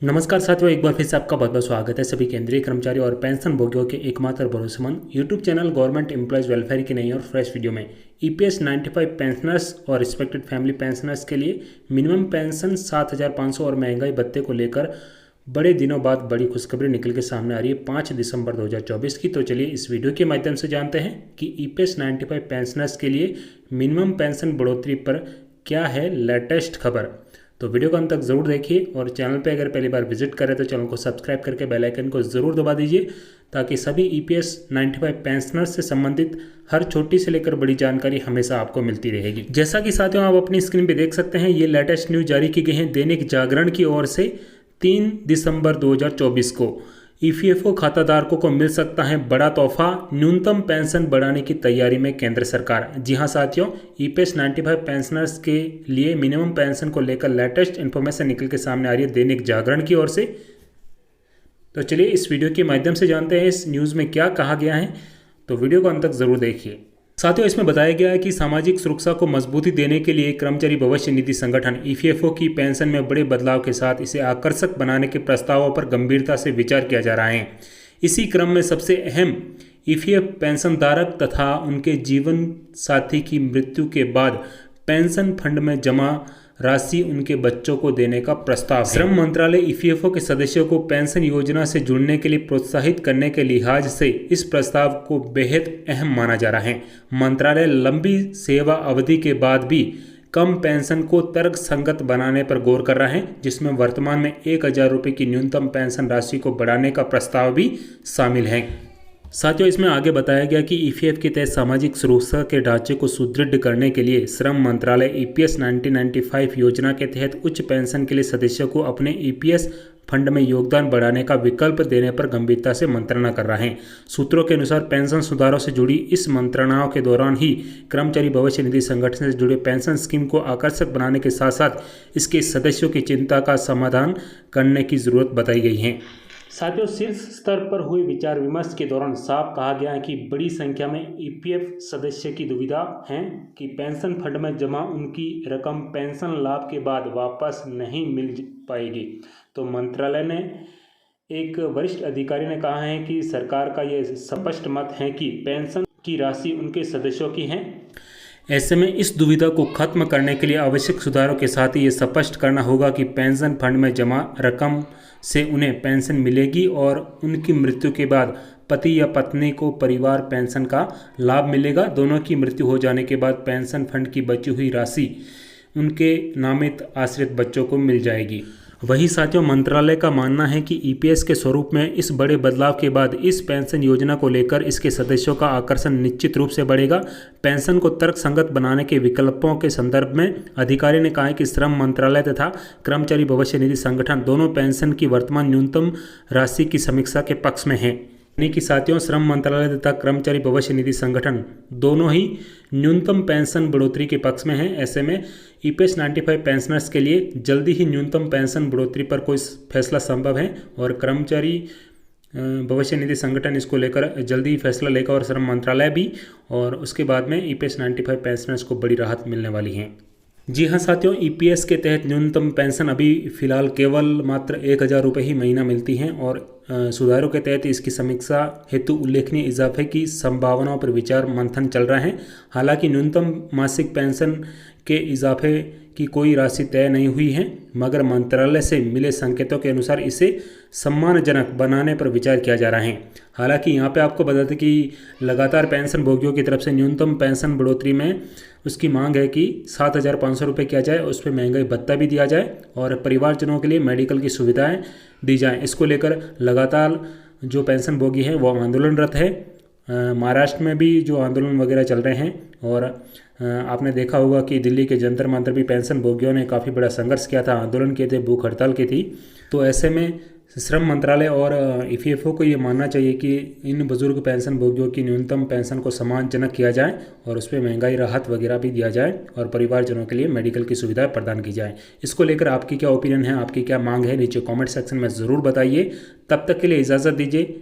नमस्कार साथियों, एक बार फिर से आपका बहुत बहुत स्वागत है। सभी केंद्रीय कर्मचारी और पेंशन भोगियों के एकमात्र भरोसेमंद YouTube channel government employees welfare की नई और फ्रेश वीडियो में ईपीएस 95 पेंशनर्स और रिस्पेक्टेड फैमिली पेंशनर्स के लिए मिनिमम पेंशन 7,500 और महंगाई भत्ते को लेकर बड़े दिनों बाद बड़ी खुशखबरी निकल के सामने आ रही है 5 दिसंबर 2024 की। तो चलिए इस वीडियो के माध्यम से जानते हैं कि ईपीएस 95 पेंशनर्स के लिए मिनिमम पेंशन बढ़ोतरी पर क्या है लेटेस्ट खबर। तो वीडियो को अंत तक जरूर देखिए और चैनल पे अगर पहली बार विजिट करें तो चैनल को सब्सक्राइब करके बेल आइकन को जरूर दबा दीजिए ताकि सभी ईपीएस 95 पेंशनर्स से संबंधित हर छोटी से लेकर बड़ी जानकारी हमेशा आपको मिलती रहेगी। जैसा कि साथियों आप अपनी स्क्रीन पे देख सकते हैं, ये लेटेस्ट न्यूज जारी की गई है दैनिक जागरण की ओर से 3 दिसंबर 2024 को। ईपीएफओ खाताधारकों को मिल सकता है बड़ा तोहफा, न्यूनतम पेंशन बढ़ाने की तैयारी में केंद्र सरकार। जी हां साथियों, ईपीएस 95 पेंशनर्स के लिए मिनिमम पेंशन को लेकर लेटेस्ट इन्फॉर्मेशन निकल के सामने आ रही है दैनिक जागरण की ओर से। तो चलिए इस वीडियो के माध्यम से जानते हैं इस न्यूज़ में क्या कहा गया है। तो वीडियो को अंत तक जरूर देखिए। साथियों, इसमें बताया गया है कि सामाजिक सुरक्षा को मजबूती देने के लिए कर्मचारी भविष्य निधि संगठन ईपीएफओ की पेंशन में बड़े बदलाव के साथ इसे आकर्षक बनाने के प्रस्तावों पर गंभीरता से विचार किया जा रहा है। इसी क्रम में सबसे अहम ईपीएफ पेंशनधारक तथा उनके जीवन साथी की मृत्यु के बाद पेंशन फंड में जमा राशि उनके बच्चों को देने का प्रस्ताव है। श्रम मंत्रालय ईपीएफओ के सदस्यों को पेंशन योजना से जुड़ने के लिए प्रोत्साहित करने के लिहाज से इस प्रस्ताव को बेहद अहम माना जा रहा है। मंत्रालय लंबी सेवा अवधि के बाद भी कम पेंशन को तर्कसंगत बनाने पर गौर कर रहा है, जिसमें वर्तमान में 1,000 रुपये की न्यूनतम पेंशन राशि को बढ़ाने का प्रस्ताव भी शामिल है। साथियों, इसमें आगे बताया गया कि ईपीएफ के तहत सामाजिक सुरक्षा के ढांचे को सुदृढ़ करने के लिए श्रम मंत्रालय ईपीएस 1995 योजना के तहत उच्च पेंशन के लिए सदस्यों को अपने ईपीएस फंड में योगदान बढ़ाने का विकल्प देने पर गंभीरता से मंत्रणा कर रहा है। सूत्रों के अनुसार पेंशन सुधारों से जुड़ी इस मंत्रणाओं के दौरान ही कर्मचारी भविष्य निधि संगठन से जुड़े पेंशन स्कीम को आकर्षक बनाने के साथ साथ इसके सदस्यों की चिंता का समाधान करने की जरूरत बताई गई है। साथियों, शीर्ष स्तर पर हुए विचार विमर्श के दौरान साफ कहा गया है कि बड़ी संख्या में ईपीएफ सदस्य की दुविधा है कि पेंशन फंड में जमा उनकी रकम पेंशन लाभ के बाद वापस नहीं मिल पाएगी। तो मंत्रालय ने एक वरिष्ठ अधिकारी ने कहा है कि सरकार का यह स्पष्ट मत है कि पेंशन की राशि उनके सदस्यों की है। ऐसे में इस दुविधा को खत्म करने के लिए आवश्यक सुधारों के साथ ही ये स्पष्ट करना होगा कि पेंशन फंड में जमा रकम से उन्हें पेंशन मिलेगी और उनकी मृत्यु के बाद पति या पत्नी को परिवार पेंशन का लाभ मिलेगा। दोनों की मृत्यु हो जाने के बाद पेंशन फंड की बची हुई राशि उनके नामित आश्रित बच्चों को मिल जाएगी। वहीं साथियों, मंत्रालय का मानना है कि ईपीएस के स्वरूप में इस बड़े बदलाव के बाद इस पेंशन योजना को लेकर इसके सदस्यों का आकर्षण निश्चित रूप से बढ़ेगा। पेंशन को तर्कसंगत बनाने के विकल्पों के संदर्भ में अधिकारी ने कहा है कि श्रम मंत्रालय तथा कर्मचारी भविष्य निधि संगठन दोनों पेंशन की वर्तमान न्यूनतम राशि की समीक्षा के पक्ष में हैं। यानी कि साथियों, श्रम मंत्रालय तथा कर्मचारी भविष्य निधि संगठन दोनों ही न्यूनतम पेंशन बढ़ोतरी के पक्ष में हैं। ऐसे में ईपीएस 95 पेंशनर्स के लिए जल्दी ही न्यूनतम पेंशन बढ़ोतरी पर कोई फैसला संभव है और कर्मचारी भविष्य निधि संगठन इसको लेकर जल्दी ही फैसला लेगा और श्रम मंत्रालय भी, और उसके बाद में ईपीएस 95 पेंशनर्स को बड़ी राहत मिलने वाली है। जी हाँ साथियों, ईपीएस के तहत न्यूनतम पेंशन अभी फिलहाल केवल मात्र 1,000 रुपये ही महीना मिलती हैं और सुधारों के तहत इसकी समीक्षा हेतु उल्लेखनीय इजाफे की संभावनाओं पर विचार मंथन चल रहा है। हालांकि न्यूनतम मासिक पेंशन के इजाफे की कोई राशि तय नहीं हुई है, मगर मंत्रालय से मिले संकेतों के अनुसार इसे सम्मानजनक बनाने पर विचार किया जा रहा है। हालांकि यहाँ पे आपको बता दें कि लगातार पेंशन भोगियों की तरफ से न्यूनतम पेंशन बढ़ोतरी में उसकी मांग है कि 7,500 रुपये किया जाए, उस पर महंगाई भत्ता भी दिया जाए और परिवारजनों के लिए मेडिकल की सुविधाएं दी जाएं। इसको लेकर लगातार जो पेंशन भोगी हैं वो आंदोलनरत है। महाराष्ट्र में भी जो आंदोलन वगैरह चल रहे हैं और आपने देखा होगा कि दिल्ली के जंतर मंतर भी पेंशन भोगियों ने काफ़ी बड़ा संघर्ष किया था, आंदोलन किए थे, भूख हड़ताल की थी। तो ऐसे में श्रम मंत्रालय और ईपीएफओ को ये मानना चाहिए कि इन बुजुर्ग पेंशन भोगियों की न्यूनतम पेंशन को सम्मानजनक किया जाए और उस पर महंगाई राहत वगैरह भी दिया जाए और परिवारजनों के लिए मेडिकल की सुविधाएं प्रदान की जाए। इसको लेकर आपकी क्या ओपिनियन है, आपकी क्या मांग है, नीचे कमेंट सेक्शन में ज़रूर बताइए। तब तक के लिए इजाज़त दीजिए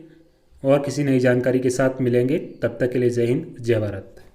और किसी नई जानकारी के साथ मिलेंगे। तब तक के लिए जय हिंद, जय भारत।